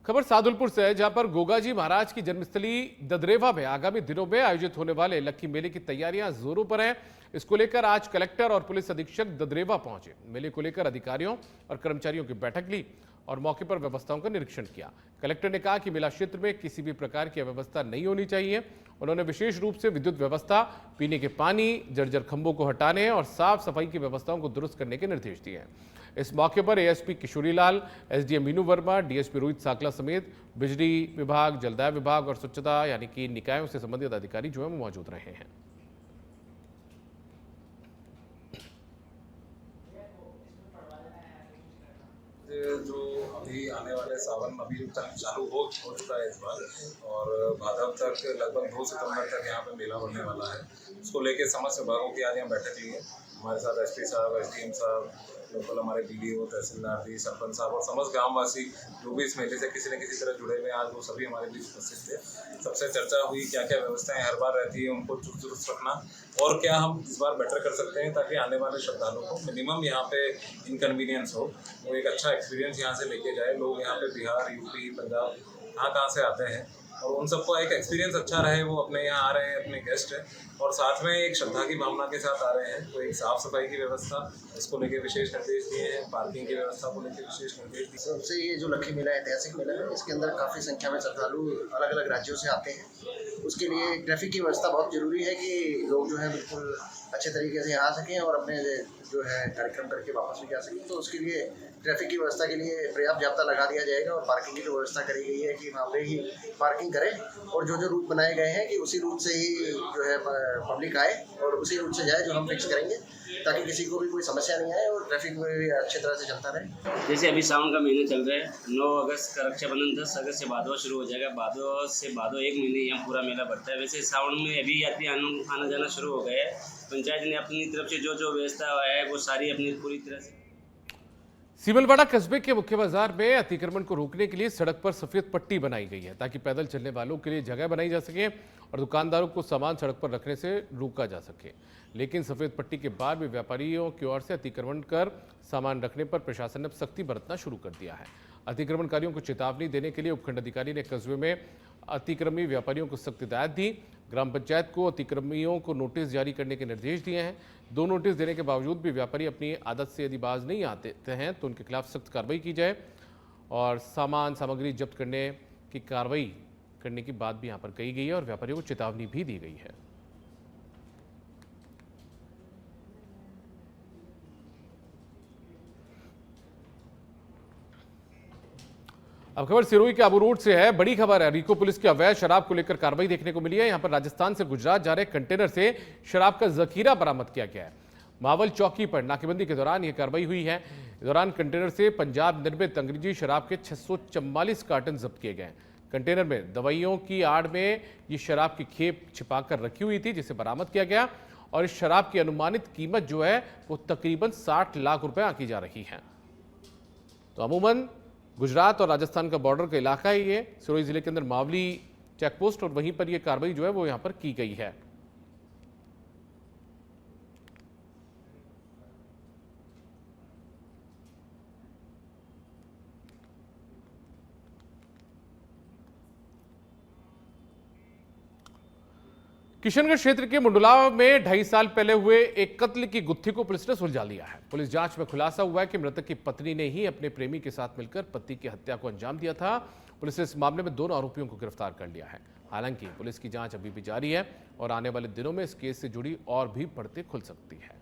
खबर सादुलपुर से है, जहां पर गोगाजी महाराज की जन्मस्थली ददरेवा में आगामी दिनों में आयोजित होने वाले लक्की मेले की तैयारियां जोरों पर हैं। इसको लेकर आज कलेक्टर और पुलिस अधीक्षक ददरेवा पहुंचे। मेले को लेकर अधिकारियों और कर्मचारियों की बैठक ली और मौके पर व्यवस्थाओं का निरीक्षण किया। कलेक्टर ने कहा कि मेला क्षेत्र में किसी भी प्रकार की अव्यवस्था नहीं होनी चाहिए। उन्होंने विशेष रूप से विद्युत व्यवस्था, पीने के पानी, जर्जर खंभों को हटाने और साफ सफाई की व्यवस्थाओं को दुरुस्त करने के निर्देश दिए हैं। इस मौके पर ASP Kishori Lal, SDM Meenu Verma, DSP Rohit Sakla समेत बिजली विभाग, जलदाय विभाग और स्वच्छता यानी कि निकायों से संबंधित अधिकारी जो है वो मौजूद रहे हैं। जो अभी आने वाले सावन अभी तक चालू हो चुका है इस बार, और भादव तक लगभग 2 सितंबर तक यहाँ पे मेला होने वाला है। उसको लेके समस्त विभागों की आज यहाँ बैठक ली है। हमारे साथ एसपी साहब, एसडीएम साहब, लोकल हमारे बीडीओ, तहसीलदार जी, सरपंच साहब और समस्त गांववासी जो भी इस मेले से किसी न किसी तरह जुड़े हुए हैं, आज वो सभी हमारे बीच उपस्थित थे। सबसे चर्चा हुई क्या क्या व्यवस्थाएं हर बार रहती है उनको चुस्त दुरुस्त रखना, और क्या हम इस बार बेटर कर सकते हैं ताकि आने वाले श्रद्धालुओं को मिनिमम यहाँ पे इनकन्वीनियंस हो, वो एक अच्छा एक्सपीरियंस यहाँ से लेके जाए। लोग यहाँ पे बिहार, यूपी, पंजाब कहाँ से आते हैं और उन सबको एक एक्सपीरियंस अच्छा रहे। वो अपने यहाँ आ रहे हैं, अपने गेस्ट हैं और साथ में एक श्रद्धा की भावना के साथ आ रहे हैं। तो एक साफ सफाई की व्यवस्था, इसको लेके विशेष निर्देश दिए हैं। पार्किंग की व्यवस्था को लेकर विशेष निर्देश दिए। सबसे ये जो लक्की मेला ऐतिहासिक मेला है, इसके अंदर काफ़ी संख्या में श्रद्धालु अलग अलग राज्यों से आते हैं। उसके लिए ट्रैफिक की व्यवस्था बहुत जरूरी है कि लोग जो है बिल्कुल अच्छे तरीके से आ सकें और अपने जो है कार्यक्रम करके वापस भी जा सकें। तो उसके लिए ट्रैफिक की व्यवस्था के लिए पर्याप्त जाब्ता लगा दिया जाएगा और पार्किंग की जो व्यवस्था करी गई है कि वहाँ पे ही पार्किंग करें और जो रूट बनाए गए हैं कि उसी रूट से ही जो है पब्लिक आए और उसी रूट से जाए जो हम फिक्स करेंगे, ताकि किसी को भी कोई समस्या नहीं आए और ट्रैफिक में भी अच्छी तरह से चलता रहे। जैसे अभी सावन का महीना चल रहा है, 9 अगस्त का रक्षाबंधन, 10 अगस्त से भादवा शुरू हो जाएगा। भादवा से भादो 1 महीने यहाँ पूरा मेला बढ़ता है। वैसे सावन में अभी यात्री आना जाना शुरू हो गया है। पंचायत ने अपनी तरफ से जो व्यवस्था है वो सारी अपनी पूरी तरह से। सीमलवाड़ा कस्बे के मुख्य बाजार में अतिक्रमण को रोकने के लिए सड़क पर सफेद पट्टी बनाई गई है ताकि पैदल चलने वालों के लिए जगह बनाई जा सके और दुकानदारों को सामान सड़क पर रखने से रोका जा सके। लेकिन सफेद पट्टी के बाद भी व्यापारियों की ओर से अतिक्रमण कर सामान रखने पर प्रशासन ने सख्ती बरतना शुरू कर दिया है। अतिक्रमणकारियों को चेतावनी देने के लिए उपखंड अधिकारी ने कस्बे में अतिक्रमी व्यापारियों को सख्त हिदायत दी। ग्राम पंचायत को अतिक्रमियों को नोटिस जारी करने के निर्देश दिए हैं। 2 नोटिस देने के बावजूद भी व्यापारी अपनी आदत से यदि बाज नहीं आते हैं तो उनके खिलाफ सख्त कार्रवाई की जाए और सामग्री जब्त करने की कार्रवाई करने की बात भी यहाँ पर कही गई है और व्यापारियों को चेतावनी भी दी गई है। अब खबर सिरोही के आबू रोड से है। बड़ी खबर है, रीको पुलिस की अवैध शराब को लेकर कार्रवाई देखने को मिली है। यहां पर राजस्थान से गुजरात जा रहे कंटेनर से शराब का जखीरा बरामद किया गया है। मावल चौकी पर नाकेबंदी के दौरान यह कार्रवाई हुई है। इस दौरान कंटेनर से पंजाब निर्मित अंग्रेजी शराब के 644 कार्टन जब्त किए गए। कंटेनर में दवाइयों की आड़ में ये शराब की खेप छिपाकर रखी हुई थी, जिसे बरामद किया गया और इस शराब की अनुमानित कीमत जो है वो तकरीबन 60 लाख रुपए आंकी जा रही है। तो अमूमन गुजरात और राजस्थान का बॉर्डर का इलाका है ये सिरोही जिले के अंदर मावली चेकपोस्ट, और वहीं पर यह कार्रवाई जो है वो यहां पर की गई है। किशनगढ़ क्षेत्र के मुंडला में 2.5 साल पहले हुए एक कत्ल की गुत्थी को पुलिस ने सुलझा लिया है। पुलिस जांच में खुलासा हुआ है कि मृतक की पत्नी ने ही अपने प्रेमी के साथ मिलकर पति की हत्या को अंजाम दिया था। पुलिस ने इस मामले में 2 आरोपियों को गिरफ्तार कर लिया है। हालांकि पुलिस की जांच अभी भी जारी है और आने वाले दिनों में इस केस से जुड़ी और भी परतें खुल सकती है।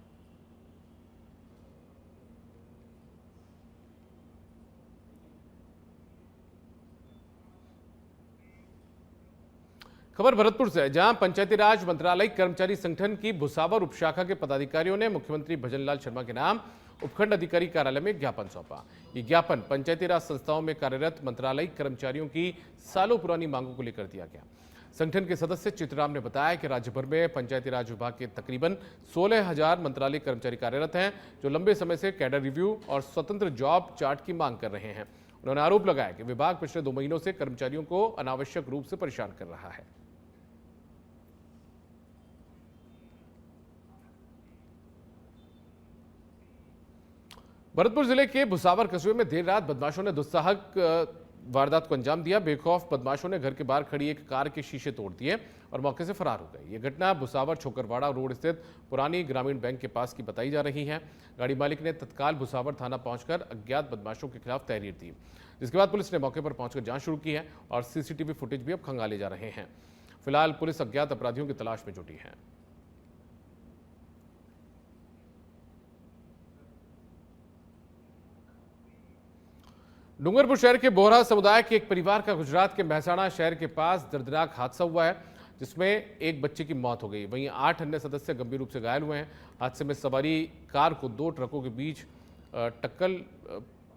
खबर भरतपुर से है, जहां पंचायती राज मंत्रालय कर्मचारी संगठन की भुसावर उपशाखा के पदाधिकारियों ने मुख्यमंत्री भजनलाल शर्मा के नाम उपखंड अधिकारी कार्यालय में ज्ञापन सौंपा। ये ज्ञापन पंचायती राज संस्थाओं में कार्यरत मंत्रालय कर्मचारियों की सालों पुरानी मांगों को लेकर दिया गया। संगठन के सदस्य चित्राम ने बताया कि राज्य भर में पंचायती राज विभाग के तकरीबन 16,000 मंत्रालय कर्मचारी कार्यरत हैं, जो लंबे समय से कैडर रिव्यू और स्वतंत्र जॉब चार्ट की मांग कर रहे हैं। उन्होंने आरोप लगाया कि विभाग पिछले 2 महीनों से कर्मचारियों को अनावश्यक रूप से परेशान कर रहा है। भरतपुर जिले के भुसावर कस्बे में देर रात बदमाशों ने वारदात को अंजाम दिया। बेखौफ बदमाशों ने घर के बाहर खड़ी एक कार के शीशे तोड़ दिए और मौके से फरार हो गए। ये घटना भुसावर छोकरवाड़ा रोड स्थित पुरानी ग्रामीण बैंक के पास की बताई जा रही है। गाड़ी मालिक ने तत्काल भुसावर थाना पहुंचकर अज्ञात बदमाशों के खिलाफ तहरीर दी, जिसके बाद पुलिस ने मौके पर पहुंचकर जांच शुरू की है और सीसीटीवी फुटेज भी अब खंगाले जा रहे हैं। फिलहाल पुलिस अज्ञात अपराधियों की तलाश में जुटी है। डूंगरपुर शहर के बोहरा समुदाय के एक परिवार का गुजरात के महसाणा शहर के पास दर्दनाक हादसा हुआ है, जिसमें एक बच्चे की मौत हो गई। वहीं 8 अन्य सदस्य गंभीर रूप से घायल हुए हैं। हादसे में सवारी कार को 2 ट्रकों के बीच टक्कर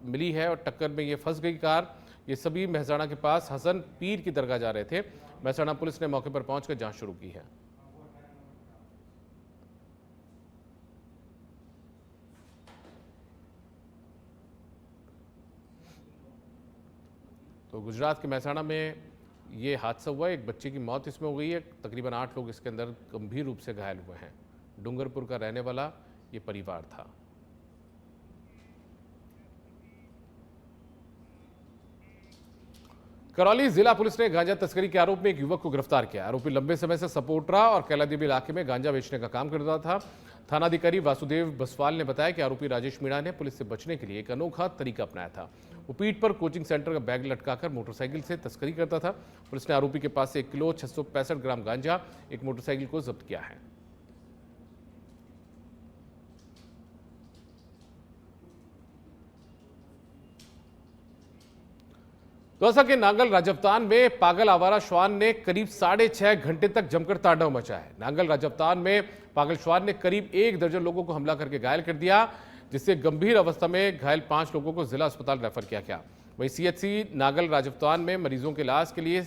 मिली है और टक्कर में ये फंस गई कार। ये सभी महसाणा के पास हसन पीर की दरगाह जा रहे थे। महसाणा पुलिस ने मौके पर पहुंचकर जांच शुरू की है। तो गुजरात के महसाणा में ये हादसा हुआ, एक बच्चे की मौत इसमें हो गई है। तकरीबन 8 लोग इसके अंदर गंभीर रूप से घायल हुए हैं। डूंगरपुर का रहने वाला ये परिवार था। करौली जिला पुलिस ने गांजा तस्करी के आरोप में एक युवक को गिरफ्तार किया। आरोपी लंबे समय से सपोटरा और कैलादेवी इलाके में गांजा बेचने का काम करता था। थानाधिकारी वासुदेव बसवाल ने बताया कि आरोपी राजेश मीणा ने पुलिस से बचने के लिए एक अनोखा तरीका अपनाया था। वो पीठ पर कोचिंग सेंटर का बैग लटकाकर मोटरसाइकिल से तस्करी करता था। पुलिस ने आरोपी के पास से 1 किलो 665 ग्राम गांजा, एक मोटरसाइकिल को जब्त किया है। दौसा के नांगल राजवतान में पागल आवारा श्वान ने करीब 6.5 घंटे तक जमकर तांडव मचाया है। नांगल राजवतान में पागल श्वान ने करीब 1 दर्जन लोगों को हमला करके घायल कर दिया, जिससे गंभीर अवस्था में घायल 5 लोगों को जिला अस्पताल रेफर किया गया। वहीं सीएचसी नांगल राजवतान में मरीजों के इलाज के लिए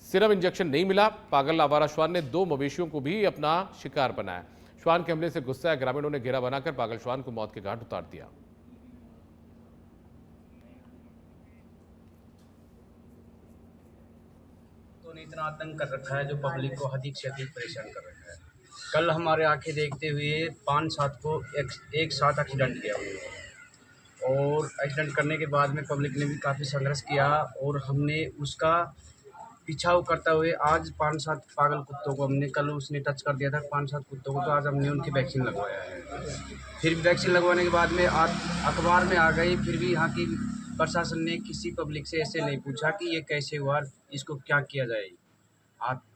सिरम इंजेक्शन नहीं मिला। पागल आवारा श्वान ने 2 मवेशियों को भी अपना शिकार बनाया। श्वान के हमले से गुस्साए ग्रामीणों ने घेरा बनाकर पागल श्वान को मौत के घाट उतार दिया। ने इतना आतंक कर रखा है जो पब्लिक को अधिक से अधिक परेशान कर रखा है। कल हमारे आंखें देखते हुए 5-7 को एक साथ एक्सीडेंट किया और एक्सीडेंट करने के बाद में पब्लिक ने भी काफ़ी संघर्ष किया और हमने उसका पीछाव करते हुए आज 5-7 पागल कुत्तों को हमने, कल उसने टच कर दिया था 5-7 कुत्तों को, तो आज हमने उनकी वैक्सीन लगवाया है। फिर वैक्सीन लगवाने के बाद में आज अखबार में आ गई, फिर भी यहाँ की प्रशासन ने किसी पब्लिक से ऐसे नहीं पूछा कि ये कैसे हुआ, इसको क्या किया जाए।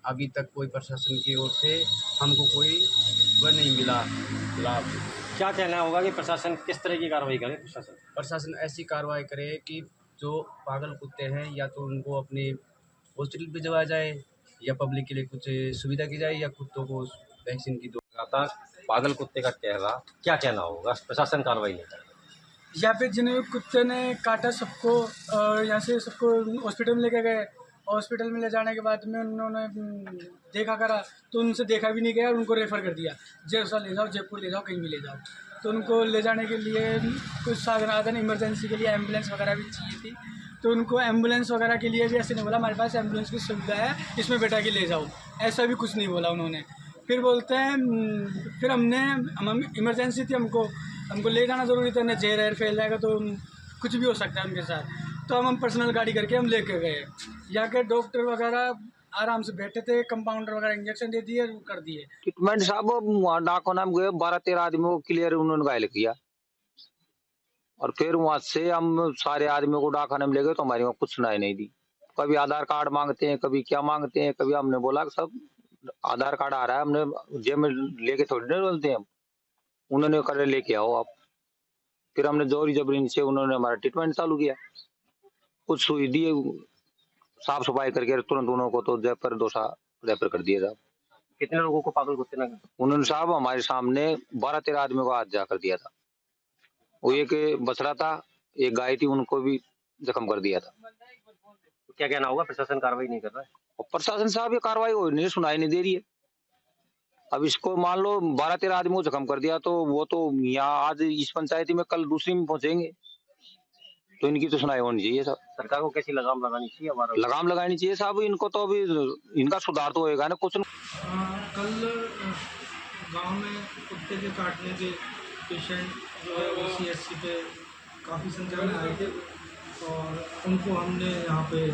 अभी तक कोई प्रशासन की ओर से हमको कोई वह नहीं मिला लाभ। क्या कहना होगा कि प्रशासन किस तरह की कार्रवाई करे? प्रशासन ऐसी कार्रवाई करे कि जो पागल कुत्ते हैं या तो उनको अपने हॉस्पिटल भिजवाया जाए या पब्लिक के लिए कुछ सुविधा की जाए या कुत्तों को वैक्सीन की दो। पागल कुत्ते का चेहरा, क्या कहना होगा? प्रशासन कार्रवाई नहीं करे या फिर जिन्हें कुत्ते ने काटा सबको यहाँ से सबको हॉस्पिटल में लेके गए। हॉस्पिटल में ले जाने के बाद में उन्होंने देखा करा तो उनसे देखा भी नहीं गया और उनको रेफ़र कर दिया, जैसा ले जाओ, जयपुर ले जाओ, कहीं भी ले जाओ। तो उनको ले जाने के लिए कुछ साधन इमरजेंसी के लिए एम्बुलेंस वगैरह भी चाहिए थी, तो उनको एम्बुलेंस वगैरह के लिए भी ऐसे नहीं बोला हमारे पास एम्बुलेंस की सुविधा है, इसमें बैठा के ले जाओ, ऐसा भी कुछ नहीं बोला उन्होंने। फिर बोलते हैं फिर हम इमरजेंसी थी, हमको ले जाना ज़रूरी था, न जहर फैल जाएगा तो कुछ भी हो सकता है उनके साथ। तो हम पर्सनल गाड़ी करके हम लेके गए। यहाँ के डॉक्टर वगैरह आराम से बैठे थे, कंपाउंडर वगैरह इंजेक्शन दे दिए, कर दिए ट्रीटमेंट। साहब वहाँ डाको नाम गए, 12-13 आदमियों को क्लियर उन्होंने घायल किया और फिर वहाँ से हम सारे आदमियों को डाका नाम ले गए तो हमारे वहाँ कुछ सुनाई नहीं दी। कभी आधार कार्ड मांगते हैं, कभी क्या मांगते हैं, कभी हमने बोला कि सब आधार कार्ड आ रहा है, हमने जेब में लेके थोड़ी नहीं बोलते हैं, उन्होंने कर लेके आओ आप। फिर हमने जोरी जबरी से उन्होंने हमारा ट्रीटमेंट चालू किया, कुछ सुई दिए, साफ सफाई करके तुरंत उन्होंने को तो जयपुर दोसा रेफर कर दिया था। कितने लोगों को पागल कुत्ते ने? उन्होंने साहब हमारे सामने 12-13 आदमियों को हाथ जा कर दिया था। वो एक बछड़ा था, एक गाय थी, उनको भी जख्म कर दिया था। तो क्या कहना होगा? प्रशासन कार्रवाई नहीं कर रहा है? और प्रशासन साहब ये कार्रवाई हो नहीं, सुनाई नहीं दे रही है। अब इसको मान लो 12-13 आदमियों को जख्म कर दिया तो वो तो यहाँ आज इस पंचायती में कल दूसरी में पहुंचेंगे, तो इनकी तो सुनाई होनी चाहिए। साहब सरकार को कैसी लगाम लगानी चाहिए? लगाम लगानी चाहिए साहब इनको, तो अभी इनका सुधार तो होएगा ना कुछ। कल गांव में कुत्ते के काटने के पेशेंट जो है वो CHC पे काफ़ी संख्या में आए थे। और उनको हमने यहाँ पे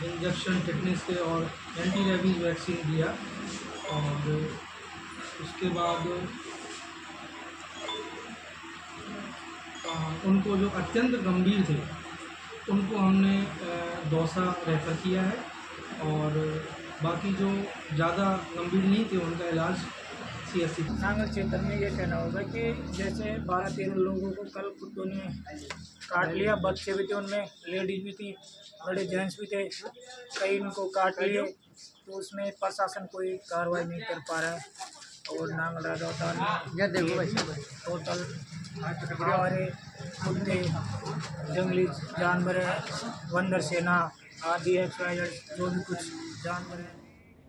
इंजेक्शन टिटनेस के और एंटी रेबीज वैक्सीन दिया। और उसके बाद उनको जो अत्यंत गंभीर थे उनको हमने दौसा रेफ़र किया है और बाकी जो ज़्यादा गंभीर नहीं थे उनका इलाज CSC। नांगल क्षेत्र में ये कहना होगा कि जैसे 12-13 लोगों को कल कुत्तों ने काट लिया, बच्चे भी थे उनमें, लेडीज भी थी, बड़े जेंट्स भी थे, कई उनको काट लिए, तो उसमें प्रशासन कोई कार्रवाई नहीं कर पा रहा है। और नांगल राजौता टोटल हमारे कुत्ते, जंगली जानवर, वंदर सेना आदि XYZ जो भी कुछ जानवर हैं।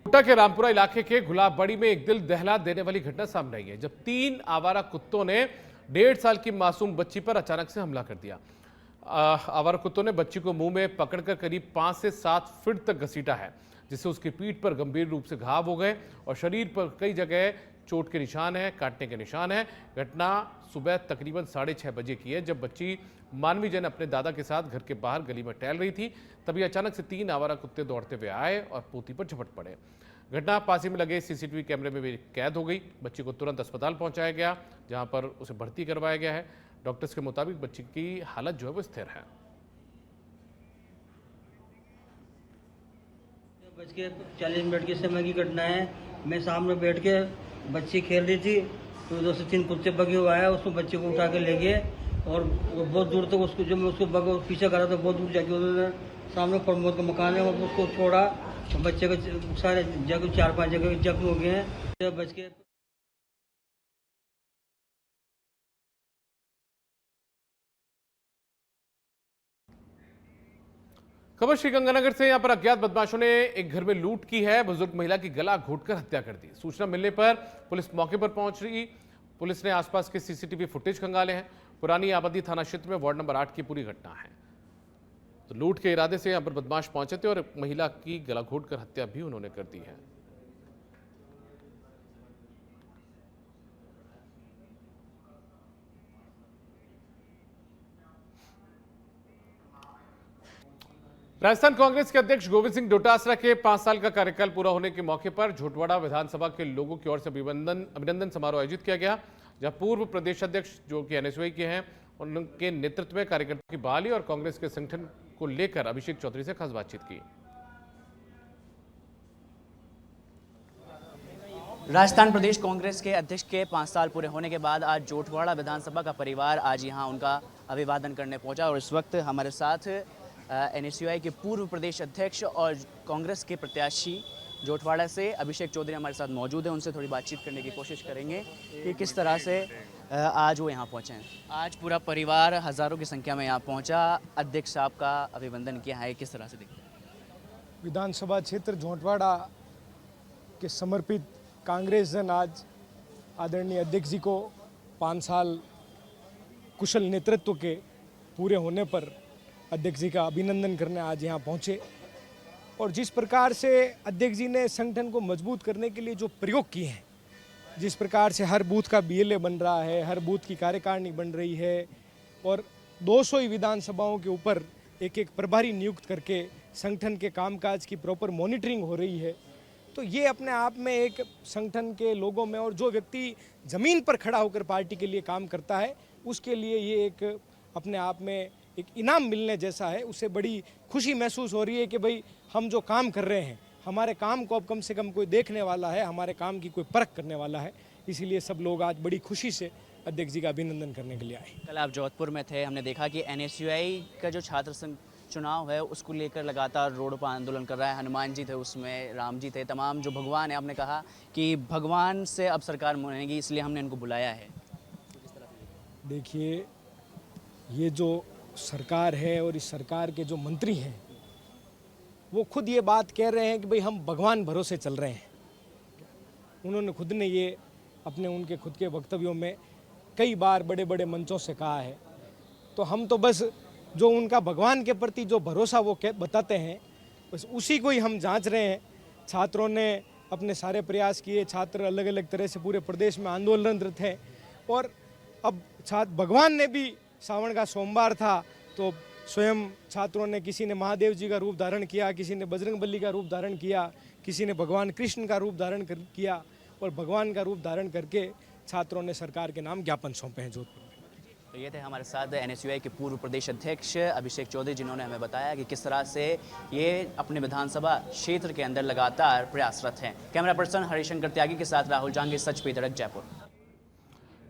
कोटा के रामपुरा इलाके के गुलाबबाड़ी में एक दिल दहला देने वाली घटना सामने आई है, जब 3 आवारा कुत्तों ने 1.5 साल की मासूम बच्ची पर अचानक से हमला कर दिया। आवारा कुत्तों ने बच्ची को मुंह में पकड़कर करीब 5 से 7 फीट तक घसीटा है, जिससे उसकी पीठ पर गंभीर रूप से घाव हो गए और शरीर पर कई जगह चोट के निशान है, काटने के निशान है। घटना सुबह तकरीबन 6:30 बजे की है, जब बच्ची मानवी जन अपने दादा के साथ घर के बाहर गली में टहल रही थी। तभी अचानक से 3 आवारा कुत्ते दौड़ते हुए आए और पोती पर झपट पड़े। घटना पास ही में लगे CCTV कैमरे में भी कैद हो गई। बच्ची को तुरंत अस्पताल पहुंचाया गया, जहां पर उसे भर्ती करवाया गया है। डॉक्टर्स के मुताबिक बच्ची की हालत जो है वो स्थिर है। 40 की समय की घटना है। मैं सामने बैठ के बच्ची खेल रही थी तो 2 से 3 कुत्ते बगे हुआ है, उसको बच्चे को उठा के ले गए और बहुत दूर तक उसको, जब मैं उसको पीछे करा तो बहुत दूर जाके उन्होंने सामने प्रमोद का मकान है और उसको छोड़ा। तो बच्चे को सारे जगह 4-5 जगह जख्म हो गए हैं। बच के खबर श्रीगंगानगर से। यहां पर अज्ञात बदमाशों ने एक घर में लूट की है, बुजुर्ग महिला की गला घोंटकर हत्या कर दी। सूचना मिलने पर पुलिस मौके पर पहुंच रही। पुलिस ने आसपास के CCTV फुटेज खंगाले हैं। पुरानी आबादी थाना क्षेत्र में वार्ड नंबर 8 की पूरी घटना है। तो लूट के इरादे से यहां पर बदमाश पहुंचे थे और महिला की गला घोंटकर हत्या भी उन्होंने कर दी है। राजस्थान कांग्रेस के अध्यक्ष गोविंद सिंह डोटासरा के 5 साल का कार्यकाल पूरा होने के मौके पर झोटवाड़ा विधानसभा के लोगों की ओर से अभिनंदन समारोह आयोजित किया गया, जहां पूर्व प्रदेश अध्यक्ष जो कि NSUI के हैं, उनके नेतृत्व में कार्यकर्ताओं की बहाली और कांग्रेस के संगठन को लेकर अभिषेक चौधरी से खास बातचीत की। राजस्थान प्रदेश कांग्रेस के अध्यक्ष के 5 साल पूरे होने के बाद आज जोटवाड़ा विधानसभा का परिवार आज यहां उनका अभिवादन करने पहुंचा और इस वक्त हमारे साथ NSUI के पूर्व प्रदेश अध्यक्ष और कांग्रेस के प्रत्याशी जोटवाड़ा से अभिषेक चौधरी हमारे साथ मौजूद हैं। उनसे थोड़ी बातचीत करने की कोशिश करेंगे कि किस तरह से आज वो यहाँ पहुँचे हैं। आज पूरा परिवार हज़ारों की संख्या में यहाँ पहुँचा, अध्यक्ष साहब का अभिवंदन किया है, किस तरह से देखते हैं? विधानसभा क्षेत्र जोटवाड़ा के समर्पित कांग्रेस जन आज आदरणीय अध्यक्ष जी को 5 साल कुशल नेतृत्व के पूरे होने पर अध्यक्ष जी का अभिनंदन करने आज यहाँ पहुँचे। और जिस प्रकार से अध्यक्ष जी ने संगठन को मजबूत करने के लिए जो प्रयोग किए हैं, जिस प्रकार से हर बूथ का BLA बन रहा है, हर बूथ की कार्यकारिणी बन रही है और 200 ही विधानसभाओं के ऊपर एक प्रभारी नियुक्त करके संगठन के कामकाज की प्रॉपर मॉनिटरिंग हो रही है, तो ये अपने आप में एक संगठन के लोगों में और जो व्यक्ति ज़मीन पर खड़ा होकर पार्टी के लिए काम करता है उसके लिए ये एक अपने आप में एक इनाम मिलने जैसा है। उसे बड़ी खुशी महसूस हो रही है कि भाई हम जो काम कर रहे हैं, हमारे काम को अब कम से कम कोई देखने वाला है, हमारे काम की कोई परख करने वाला है। इसीलिए सब लोग आज बड़ी खुशी से अध्यक्ष जी का अभिनंदन करने के लिए आए। कल आप जोधपुर में थे, हमने देखा कि NSUI का जो छात्र संघ चुनाव है उसको लेकर लगातार रोड पर आंदोलन कर रहा है। हनुमान जी थे उसमें, राम जी थे, तमाम जो भगवान है, आपने कहा कि भगवान से अब सरकार बनेगी इसलिए हमने इनको बुलाया है। देखिए, ये जो सरकार है और इस सरकार के जो मंत्री हैं वो खुद ये बात कह रहे हैं कि भाई हम भगवान भरोसे चल रहे हैं। उन्होंने खुद ने ये अपने उनके खुद के वक्तव्यों में कई बार बड़े बड़े मंचों से कहा है। तो हम तो बस जो उनका भगवान के प्रति जो भरोसा वो बताते हैं बस उसी को ही हम जांच रहे हैं। छात्रों ने अपने सारे प्रयास किए, छात्र अलग अलग तरह से पूरे प्रदेश में आंदोलनरत हैं और अब भगवान ने भी, सावन का सोमवार था तो स्वयं छात्रों ने, किसी ने महादेव जी का रूप धारण किया, किसी ने बजरंगबली का रूप धारण किया, किसी ने भगवान कृष्ण का रूप धारण किया और भगवान का रूप धारण करके छात्रों ने सरकार के नाम ज्ञापन सौंपे हैं जोधपुर में। तो ये थे हमारे साथ NSUI के पूर्व प्रदेश अध्यक्ष अभिषेक चौधरी, जिन्होंने हमें बताया कि किस तरह से ये अपने विधानसभा क्षेत्र के अंदर लगातार प्रयासरत हैं। कैमरा पर्सन हरिशंकर त्यागी के साथ राहुल जांगी, सच पे धड़क, जयपुर।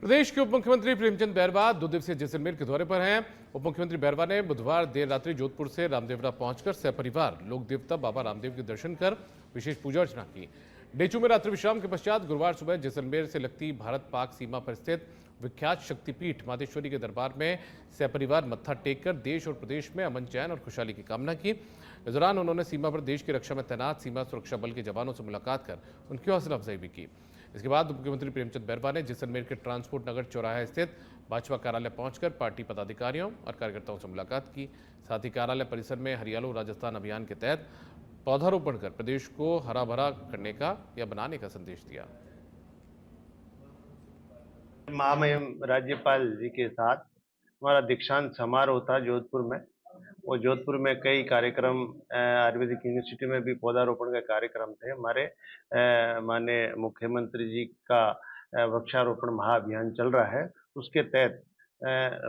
प्रदेश के उप मुख्यमंत्री प्रेमचंद बैरवा 2 दिवसीय जैसलमेर के दौरे पर हैं। उप मुख्यमंत्री बैरवा ने बुधवार देर रात्रि जोधपुर से रामदेवरा पहुंचकर सपरिवार लोक देवता बाबा रामदेव के दर्शन कर विशेष पूजा अर्चना की। डेचू में रात्रि विश्राम के पश्चात गुरुवार सुबह जैसलमेर से लगती भारत पाक सीमा पर स्थित विख्यात शक्तिपीठ मातेश्वरी के दरबार में सपरिवार मत्था टेककर देश और प्रदेश में अमन, चैन और खुशहाली की कामना की। इस दौरान उन्होंने सीमा पर देश की रक्षा में तैनात सीमा सुरक्षा बल के जवानों से मुलाकात कर उनकी हौसला अफजाई भी की। इसके बाद मुख्यमंत्री प्रेमचंद बैरवा ने जैसलमेर के ट्रांसपोर्ट नगर चौराहे स्थित भाजपा कार्यालय पहुंचकर पार्टी पदाधिकारियों और कार्यकर्ताओं से मुलाकात की। साथ ही कार्यालय परिसर में हरियालो राजस्थान अभियान के तहत पौधारोपण कर प्रदेश को हरा भरा करने का या बनाने का संदेश दिया। महामहिम राज्यपाल जी के साथ हमारा दीक्षांत समारोह था जोधपुर में, और जोधपुर में कई कार्यक्रम, आयुर्वेदिक यूनिवर्सिटी में भी पौधारोपण का कार्यक्रम थे। हमारे माननीय मुख्यमंत्री जी का वृक्षारोपण महाअभियान चल रहा है, उसके तहत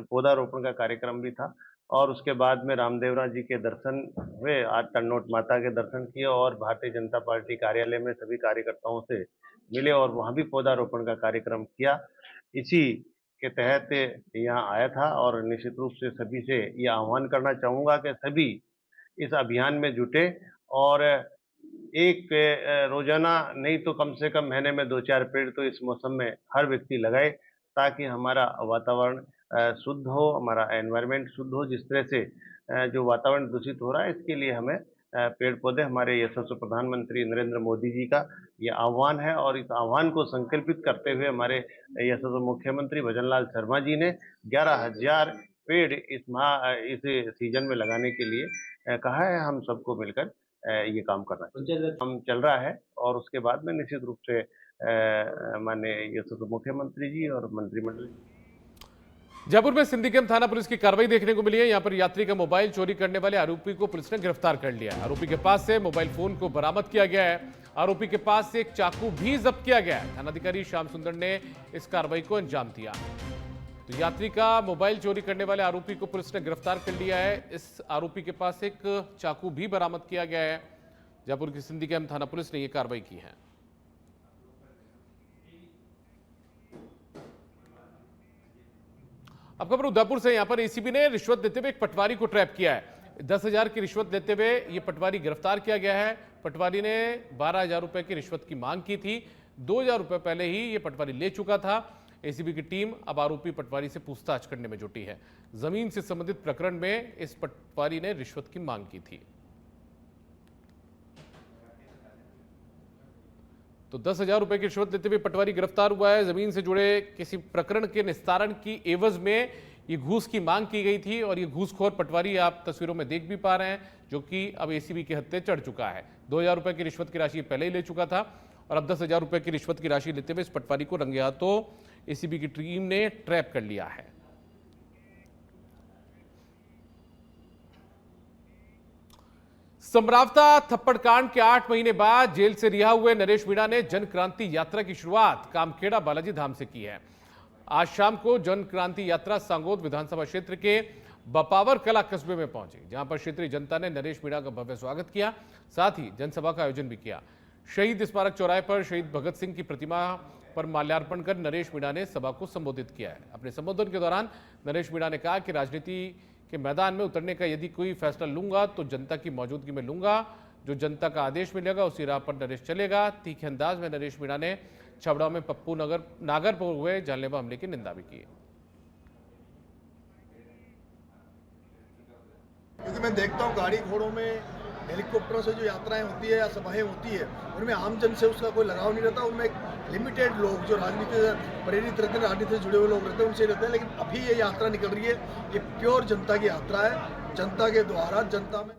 पौधारोपण का कार्यक्रम भी था। और उसके बाद में रामदेवरा जी के दर्शन हुए, आज तन्नोट माता के दर्शन किए और भारतीय जनता पार्टी कार्यालय में सभी कार्यकर्ताओं से मिले और वहाँ भी पौधारोपण का कार्यक्रम किया। इसी के तहत यहाँ आया था और निश्चित रूप से सभी से ये आह्वान करना चाहूँगा कि सभी इस अभियान में जुटे और एक रोजाना नहीं तो कम से कम महीने में 2-4 पेड़ तो इस मौसम में हर व्यक्ति लगाए, ताकि हमारा वातावरण शुद्ध हो, हमारा एनवायरनमेंट शुद्ध हो। जिस तरह से जो वातावरण दूषित हो रहा है, इसके लिए हमें पेड़ पौधे, हमारे यशस्वी प्रधानमंत्री नरेंद्र मोदी जी का ये आह्वान है और इस आह्वान को संकल्पित करते हुए हमारे यशस्वी मुख्यमंत्री भजनलाल शर्मा जी ने 11,000 पेड़ इस सीजन में लगाने के लिए कहा है। हम सबको मिलकर ये काम करना चाहिए। काम चल रहा है और उसके बाद में निश्चित रूप से माननीय यशस्वी मुख्यमंत्री जी और मंत्रिमंडल। जयपुर में सिंधी कैंप थाना पुलिस की कार्रवाई देखने को मिली है। यहां पर यात्री का मोबाइल चोरी करने वाले आरोपी को पुलिस ने गिरफ्तार कर लिया है। आरोपी के पास से मोबाइल फोन को बरामद किया गया है। आरोपी के पास से एक चाकू भी जब्त किया गया है। थानाधिकारी श्याम सुंदर ने इस कार्रवाई को अंजाम दिया। तो यात्री का मोबाइल चोरी करने वाले आरोपी को पुलिस ने गिरफ्तार कर लिया है। इस आरोपी के पास एक चाकू भी बरामद किया गया है। जयपुर की सिंधी कैंप थाना पुलिस ने यह कार्रवाई की है। अब खबर उदयपुर से। यहां पर एसीबी ने रिश्वत देते हुए एक पटवारी को ट्रैप किया है। 10,000 की रिश्वत देते हुए यह पटवारी गिरफ्तार किया गया है। पटवारी ने 12,000 रुपए की रिश्वत की मांग की थी। 2,000 रुपए पहले ही यह पटवारी ले चुका था। एसीबी की टीम अब आरोपी पटवारी से पूछताछ करने में जुटी है। जमीन से संबंधित प्रकरण में इस पटवारी ने रिश्वत की मांग की थी। तो 10,000 रुपए की रिश्वत देते हुए पटवारी गिरफ्तार हुआ है। जमीन से जुड़े किसी प्रकरण के निस्तारण की एवज में ये घूस की मांग की गई थी और ये घूसखोर पटवारी आप तस्वीरों में देख भी पा रहे हैं, जो कि अब एसीबी के हत्थे चढ़ चुका है। 2,000 रुपए की रिश्वत की राशि पहले ही ले चुका था और अब 10,000 रुपए की रिश्वत की राशि लेते हुए इस पटवारी को रंगे हाथों एसीबी की टीम ने ट्रैप कर लिया है। समरावता थप्पड़ कांड के 8 महीने बाद जेल से रिहा हुए नरेश मीणा ने जन क्रांति यात्रा की शुरुआत कामखेड़ा बालाजी धाम से की है। आज शाम को जन क्रांति यात्रा सांगोद विधानसभा क्षेत्र के बपावर कला कस्बे में पहुंची, जहां पर क्षेत्रीय जनता ने नरेश मीणा का भव्य स्वागत किया। साथ ही जनसभा का आयोजन भी किया। शहीद स्मारक चौराहे पर शहीद भगत सिंह की प्रतिमा पर माल्यार्पण कर नरेश मीणा ने सभा को संबोधित किया है। अपने संबोधन के दौरान नरेश मीणा ने कहा कि राजनीति के मैदान में उतरने का यदि कोई फैसला लूंगा तो जनता की मौजूदगी में लूंगा। जो जनता का आदेश मिलेगा उसी राह पर नरेश चलेगा। तीखे अंदाज में नरेश मीणा ने छबड़ा में पप्पू नागर पर हुए जानलेवा हमले की निंदा भी की। क्योंकि मैं देखता हूँ गाड़ी घोड़ों में, हेलीकॉप्टरों से जो यात्राएं होती है या सभाएं होती है, उनमें आमजन से उसका कोई लगाव नहीं रहता। उनमें एक लिमिटेड लोग जो राजनीति से प्रेरित रहते हैं, राजनीति से जुड़े हुए लोग रहते हैं, उनसे रहते हैं। लेकिन अभी ये यात्रा निकल रही है, ये प्योर जनता की यात्रा है। जनता के द्वारा जनता में